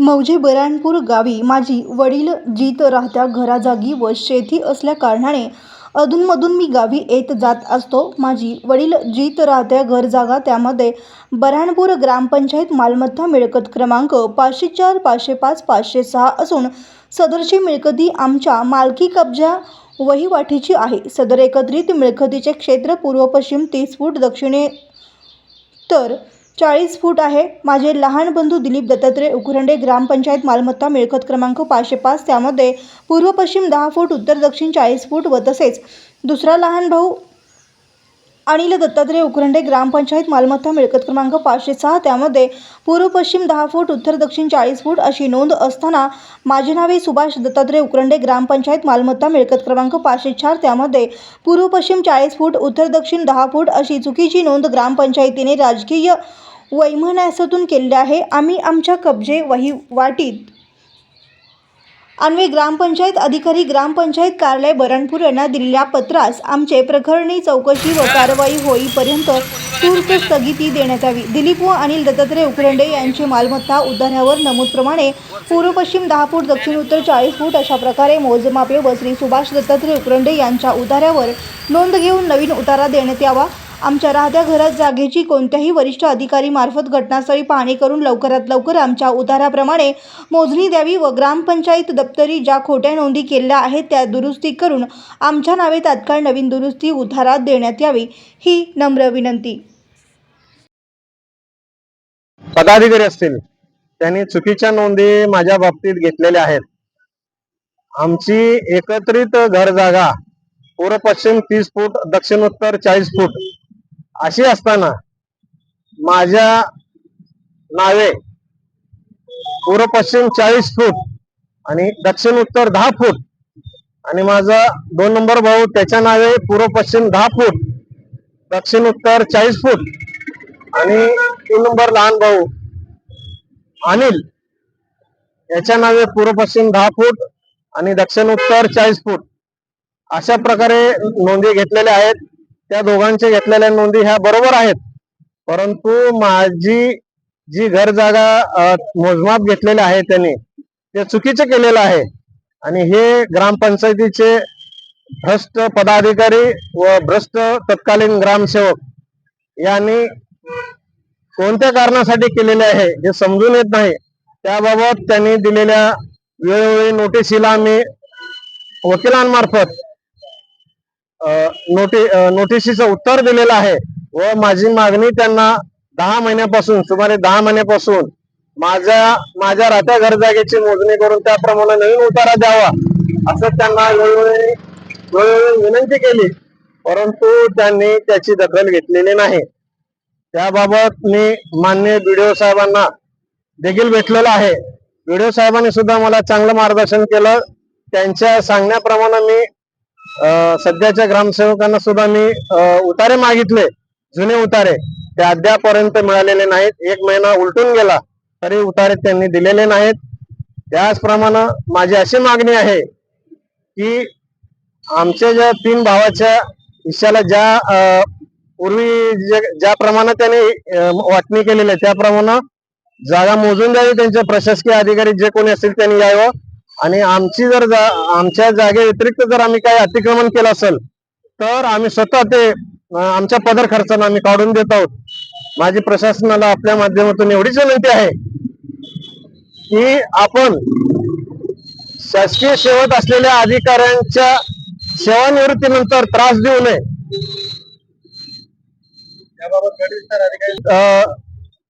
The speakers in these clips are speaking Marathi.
मौजे बऱ्हाणपूर गावी माझी वडील जीत राहत्या घराजागी व शेती असल्या कारणाने अधूनमधून मी गावी येत जात असतो. माझी वडील जीत राहत्या घर जागा त्यामध्ये बऱ्हाणपूर ग्रामपंचायत मालमत्ता मिळकत क्रमांक 504, 505, 506 असून सदरची मिळकती आमच्या मालकी कब्जा वहिवाटीची आहे. सदर एकत्रित मिळकतीचे क्षेत्र पूर्व पश्चिम 30 फूट, दक्षिणेतर 40 फूट आहे. माझे लहान बंधू दिलीप दत्तात्रय उकरंडे ग्रामपंचायत मालमत्ता मिळकत क्रमांक 505 त्यामध्ये पूर्व पश्चिम 10 फूट, उत्तर दक्षिण 40 फूट व तसेच दुसरा लहान भाऊ अनिल दत्तात्रय उकरंडे ग्रामपंचायत मालमत्ता मिळकत क्रमांक 506 त्यामध्ये पूर्व पश्चिम 10 फूट, उत्तर दक्षिण 40 फूट अशी नोंद असताना माझे नावे सुभाष दत्तात्रय उकरंडे ग्रामपंचायत मालमत्ता मिळकत क्रमांक 504 त्यामध्ये पूर्व पश्चिम 40 फूट, उत्तर दक्षिण 10 फूट अशी चुकीची नोंद ग्रामपंचायतीने राजकीय वैमनस्यातून केलेली आहे. आम्ही आमच्या कब्जे वहिवाटीत अन्वये ग्रामपंचायत अधिकारी ग्रामपंचायत कार्यालय बऱ्हाणपूर यांना दिलेल्या पत्रास आमचे प्रकरणी चौकशी व कारवाई होईपर्यंत तूर्त स्थगिती देण्यात यावी. दिलीप व अनिल दत्तात्रय उकरंडे यांची मालमत्ता उतार्यावर नमूदप्रमाणे पूर्व पश्चिम 10 फूट, दक्षिण उत्तर 40 फूट अशा प्रकारे मोजमापे व श्री सुभाष दत्तात्रय उकरंडे यांच्या उतार्यावर नोंद घेऊन नवीन उतारा देण्यात यावा. आमच्या राहत्या घरात जागेची कोणत्याही वरिष्ठ अधिकारी मार्फत घटनास्थळी पाहणी करून लवकरात लवकर आमच्या उताराप्रमाणे मोजणी द्यावी व ग्रामपंचायत दप्तरी ज्या खोट्या नोंदी केलेल्या आहेत त्या दुरुस्ती करून आमच्या नावे तात्काळ नवीन दुरुस्ती उतारा देण्यात यावी ही नम्र विनंती. पदाधिकारी असतील त्यांनी चुकीच्या नोंदी माझ्या बाबतीत घेतलेल्या आहेत. आमची एकत्रित घर जागा पूर्व पश्चिम 30 फूट, दक्षिण उत्तर 40 फूट अशी असताना माझ्या नावे पूर्व पश्चिम 40 फूट आणि दक्षिण उत्तर 10 फूट आणि माझा 2 नंबर भाऊ त्याच्या नावे पूर्व पश्चिम 10 फूट, दक्षिण उत्तर 40 फूट आणि 3 नंबर लहान भाऊ अनिल याच्या नावे पूर्व पश्चिम 10 फूट आणि दक्षिण उत्तर 40 फूट अशा प्रकारे नोंदी घेतलेल्या आहेत. त्या दोघांच्या घेतलेल्या नोंदी ह्या बरोबर आहेत, परंतु माझी जी घर जागा मोजमाप घेतलेले आहे त्यांनी ते चुकीचे केलेलं आहे आणि हे ग्रामपंचायतीचे भ्रष्ट पदाधिकारी व भ्रष्ट तत्कालीन ग्रामसेवक यांनी कोणत्या कारणासाठी केलेले आहे हे समजून येत नाही. त्याबाबत त्यांनी दिलेल्या वेळोवेळी नोटीसीला मी वकिलांमार्फत नोटिसीचं उत्तर दिलेलं आहे व माझी मागणी त्यांना 10 महिन्यापासून सुमारे 10 महिन्यापासून माझ्या राहत्या घर जागेची मोजणी करून त्याप्रमाणे नवीन उतारा द्यावा असं त्यांना वेळोवेळी विनंती केली, परंतु त्यांनी त्याची दखल घेतलेली नाही. त्याबाबत मी माननीय BDO साहेबांना देखील भेटलेला आहे. BDO साहेबांनी सुद्धा मला चांगलं मार्गदर्शन केलं. त्यांच्या सांगण्याप्रमाणे मी सध्याच्या ग्रामसेवकांना सुद्धा मी उतारे मागितले, जुने उतारे ते अद्यापर्यंत मिळालेले नाहीत. 1 महिना उलटून गेला तरी उतारे त्यांनी दिलेले नाहीत. त्याचप्रमाणे माझी अशी मागणी आहे की आमच्या ज्या 3 भावाच्या हिश्श्याला ज्याप्रमाणे त्यांनी वाटणी केलेली आहे त्याप्रमाणे जागा मोजून द्यावी. त्यांचे प्रशासकीय अधिकारी जे कोणी असतील त्यांनी यावं आणि आमच्या जागे व्यतिरिक्त जर आम्ही काही अतिक्रमण केलं असेल तर आम्ही स्वतः ते आमच्या पदर खर्चाने आम्ही काढून देत आहोत. माझी प्रशासनाला आपल्या माध्यमातून एवढीच विनंती आहे की आपण शासकीय सेवेत असलेल्या अधिकाऱ्यांच्या सेवानिवृत्तीनंतर त्रास देऊ नये.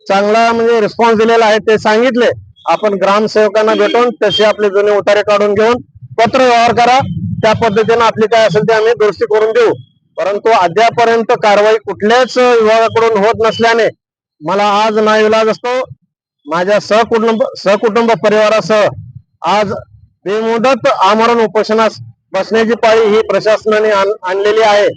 चांगला म्हणजे रिस्पॉन्स दिलेला आहे. ते सांगितले आपण ग्रामसेवकांना भेटून तसे आपले जुने उतारे काढून घेऊन पत्र व्यवहार करा, त्या पद्धतीने आपली काय असेल ते आम्ही दुरुस्ती करून देऊ. परंतु अद्यापर्यंत कारवाई कुठल्याच विभागाकडून होत नसल्याने मला आज नाईलाज असतो. माझ्या सहकुटुंब परिवारासह आज बेमुदत आमरण उपोषणास बसण्याची पाळी ही प्रशासनाने आणलेली आहे.